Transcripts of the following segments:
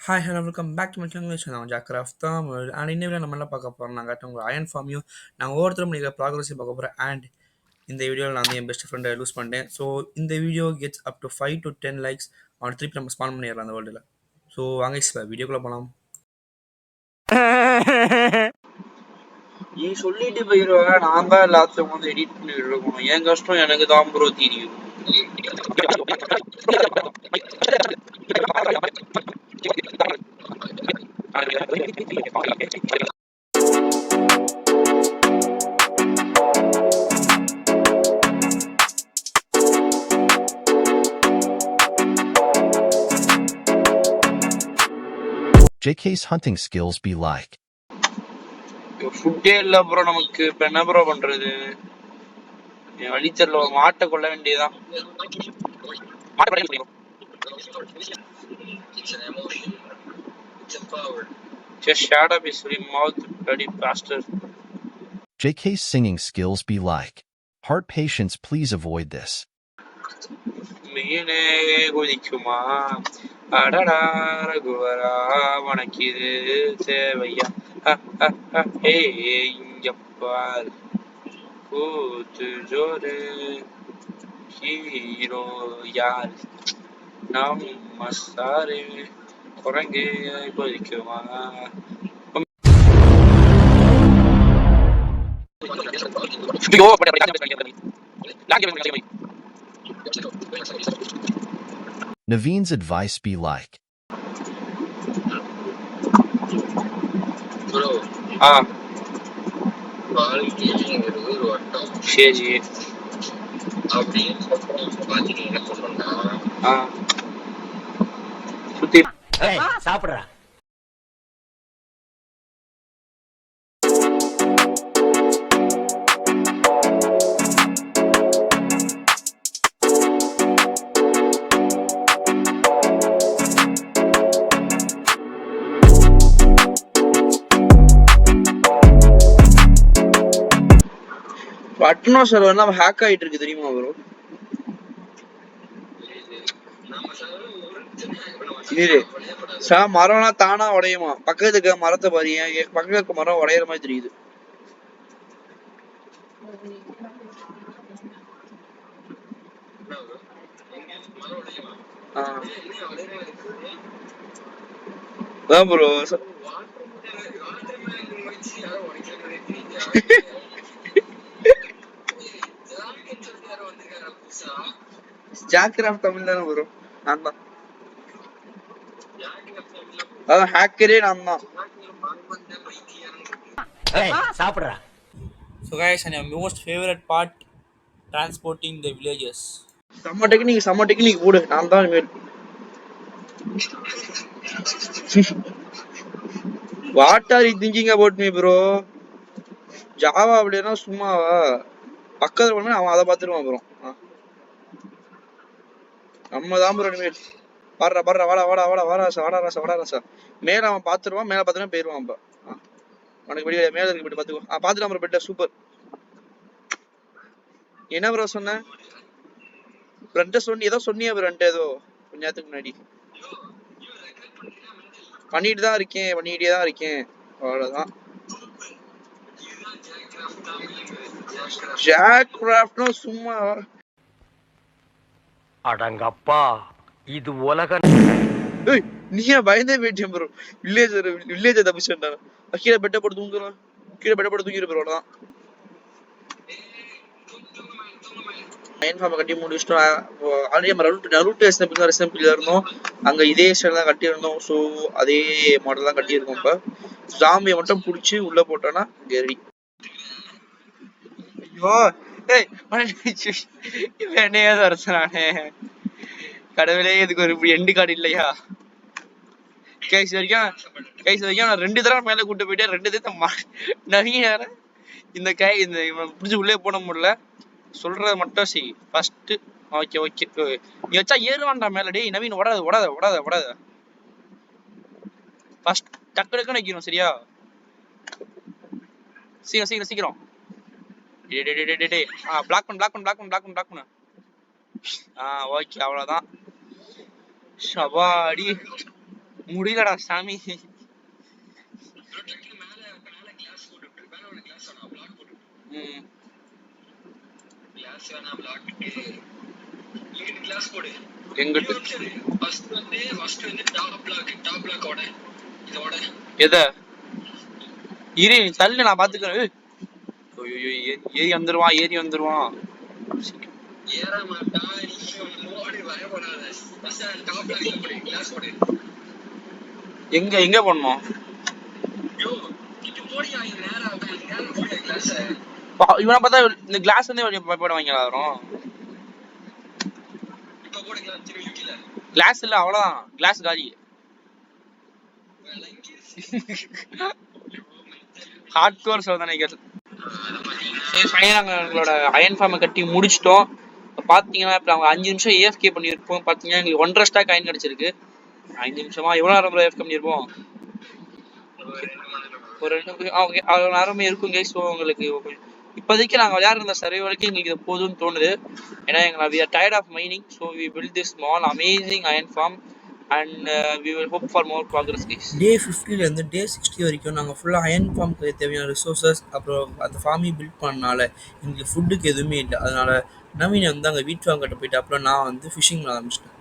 Hi hello welcome back to my channel. நான் ஜாக்ராஃப் Tamil and இன்னும் நம்ம என்ன பார்க்க போகிறோம். நாங்கள் உங்கள் அயன் ஃபார்மையும் நாங்கள் ஒவ்வொருத்தரும் நீங்கள் ப்ராக்ரஸையும் பார்க்க போகிறேன். அண்ட் இந்த வீடியோவில் நான் வந்து என் பெஸ்ட் ஃப்ரெண்டை லூஸ் பண்ணிட்டேன். ஸோ இந்த video gets up to 5 to 10 likes அவன் திருப்பி நம்ம ஸ்பான் பண்ணிடலாம் அந்த வேர்ல்டில். ஸோ வாங்க வீடியோக்குள்ளே போகலாம். நீ சொல்லிட்டு போயிடுவ, நான் தான் எல்லாத்தையும் வந்து எடிட் பண்ணிட்டு இருக்கணும். என் கஷ்டம் எனக்கு தான் ப்ரோ தெரியும். JK's hunting skills be like. ஃபுட்டே இல்ல ப்ரோ நமக்கு. இப்ப என்ன ப்ரோ பண்றது? என் வழி தெரியல. மாட்டை கொள்ள வேண்டியதான். Just shut up, his mouth, bloody bastard. JK's singing skills be like. Heart patients, please avoid this. மீனே குதிக்குமா அடடா ரகுவரா உனக்கு இது தேவையா? இங்கப்பால் கூத்து ஜோரு ஹீரோ யார்? நம்ம சாரு குரங்கு குதிக்குமா? Naveen's advice be like. Bro, வாழ்க்கைங்கிறது ஒரு வட்டம். சரி அப்படின்னு சொல்றேன். நீ என்ன சொல்லணும்னா சுத்தி சாப்பிடுறா. அட்மாஸ்பியர் வந்து ஹேக் ஆயிட்டு இருக்கு தெரியுமா ப்ரோ? மரம்லாம் தானா உடையுமா? பக்கத்துக்கு மரத்தை பாரு, பக்கத்துல இருக்க மரம் உடையிற மாதிரி தெரியுது. ப்ரோ ஜாக்ராஃப் தமிழ் தானே வரும். நான் தான் அதான் ஹேக்கரே, நான் தான். சாப்பிடுறா. So guys, and your most favourite part, transporting the villages. செம்ம டெக்னிக் போடு. நான் தான் இனிமேல். What are you thinking about me bro? Java அப்படின்னா சும்மாவா? பக்கத்துல போன அவன் அதை பார்த்துருவான் அப்புறம். நம்ம தான் ப்ரோ இனிமேல். வாடா வாடா. மேல அவன் பாத்துருவான். மேல பாத்துனா போயிருவான். அப்ப உனக்கு வெளியே மேல இருக்கு, போயிட்டு பாத்துக்கோ. பாத்துக்கலாம் ப்ரோ. பெட்ட சூப்பர். என்ன ப்ரோ சொன்ன? ஏதோ சொன்னியா ப்ரோ? ஏதோ கொஞ்ச நேரத்துக்கு முன்னாடி பண்ணிட்டே தான் இருக்கேன். அவ்வளவுதான். ஜாக்ராஃப்ட்னா சும்மா அடங்கப்பா, இது உலக. நீ ஏன் பயந்தே போயிட்டேன் ப்ரோ? வில்லேஜ் தப்பிச்சுட்டா. கீழே பெட்ட போட்டு தூங்குறான். தூங்கிடு ப்ரோ. அவ்வளவுதான். கட்டி முடிச்சிட்டோம். ஆல்ரெடி நம்ம நருட்டோ எஸ்எம்பில இருந்தோம். அங்க இதே ஸ்டைல் தான் கட்டி இருந்தோம். ஸோ அதே மாடல் தான் கட்டி இருக்கோம். இப்ப ஜாம்பியை மட்டும் புடிச்சு உள்ள போட்டோம்னா ரெடி. ஐயோ என்னையா அரசனானே கடவுளே, இதுக்கு ஒரு எண்டு கார்டு இல்லையா? கைஸ் வரைக்கும் நான் 2 தடவை மேல கூட்டு போயிட்டேன். 2 தடவை நிறைய இந்த இவன் புடிச்சு உள்ளே போன முடியல. சொல்றத மட்டும் செய் ஃபர்ஸ்ட். ஓகே நீ வச்சா ஏறுவான்டா மேல. டேய் நவீன், ஓடாத. ஃபர்ஸ்ட் டக்கு வைக்கணும். சரியா? சீக்கிரம். டேய் பிளாக் பண்ணு. ஓகே, அவ்வளவுதான். ஷபாடி முடியலடா சாமி. மேல கிளாஸ் போட்டு மேல ஒரு கிளாஸ் வேணாம் பிளாக் போட்டு ம் கிளாஸ் வேணாம் பிளாக் இங்கிட்டு கிளாஸ் போடு. எங்கிட்டு ஃபர்ஸ்ட் வந்து டாப் பிளாக்கோட இதோட எத இரு தள்ளு நான் பாத்துக்கிறேன். ஐயோ ஏறி வந்துருவான். ஏற மாட்டா நீ ஓடி வர போறாத. ஃபர்ஸ்ட் டாப் பிளாக்ல போடு கிளாஸ் போடு. எங்க பண்ணோம்? யோ இது போடியா நேரா போடு கிளாஸ். இவனை பார்த்தா இந்த கிளாஸ் வந்து போட வாங்கலாம் வரும். இப்ப போடு கிளாஸ் திரும்பி கீழ. கிளாஸ் இல்ல அவ்வளவுதான். கிளாஸ் காலி. ஹார்ட்கோர் சோதனைகள். சரி ஃபைனலா எங்களோட அயன் ஃபார்மை கட்டி முடிச்சிட்டோம். பாத்தீங்கன்னா இப்ப நாங்க 5 நிமிஷம் ஏஎஃப்கே பண்ணிருப்போம். பாத்தீங்கன்னா எங்களுக்கு 1.5 ஸ்டாக் அயன் கிடைச்சிருக்கு. 5 நிமிஷமா எவ்வளவு நேரம் ஏஎஃப்கே பண்ணிருப்போம்? ஒரு 2 ஓகே அவ்வளவு நேரமே இருக்கும் கைஸ். ஸோ உங்களுக்கு இப்போதைக்கு நாங்கள் விளையாடுற சர்வே வரைக்கும் எங்களுக்கு இது போதும்னு தோணுது. ஏன்னா எங்களை we are tired of mining, so we build this small amazing iron farm and we will hope for more progress guys. டே 50லேருந்து டே 60 வரைக்கும் நாங்கள் ஃபுல்லாக அயன் ஃபார்முக்கு தேவையான ரிசோர்ஸஸ் அப்புறம் அந்த ஃபார்மை பில்ட் பண்ணனால எங்களுக்கு ஃபுட்டுக்கு எதுவுமே இல்லை. அதனால் நவீன் வந்து அங்கே வீட் ஃபார்ம் கிட்ட போயிட்டு அப்புறம் நான் வந்து ஃபிஷிங் ஆரம்பிச்சிட்டேன்.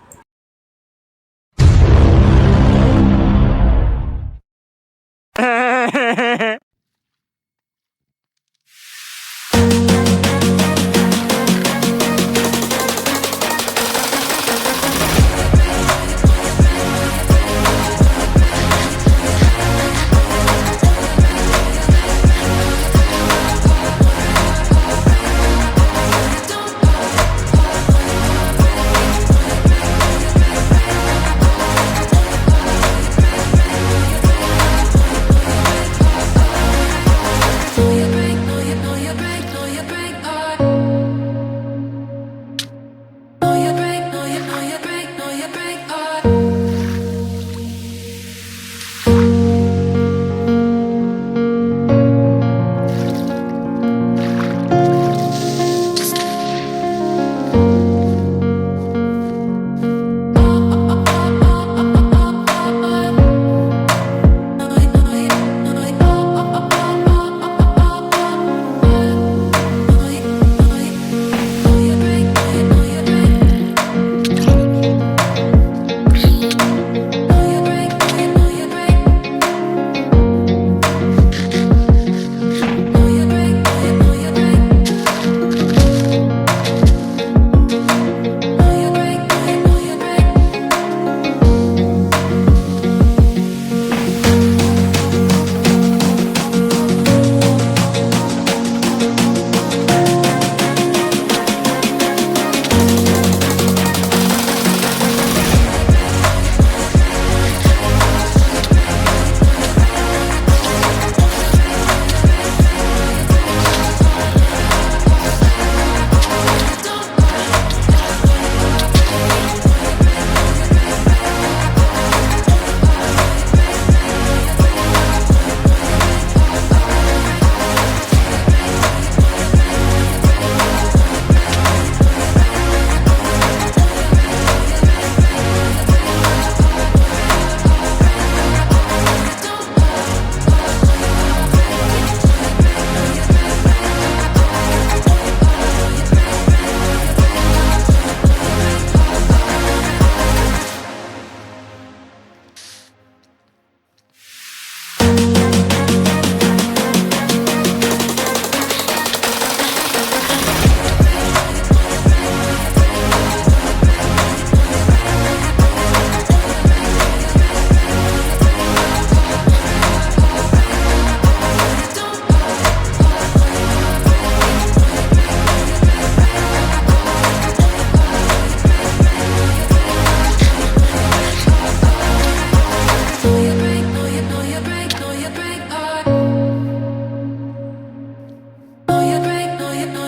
Know you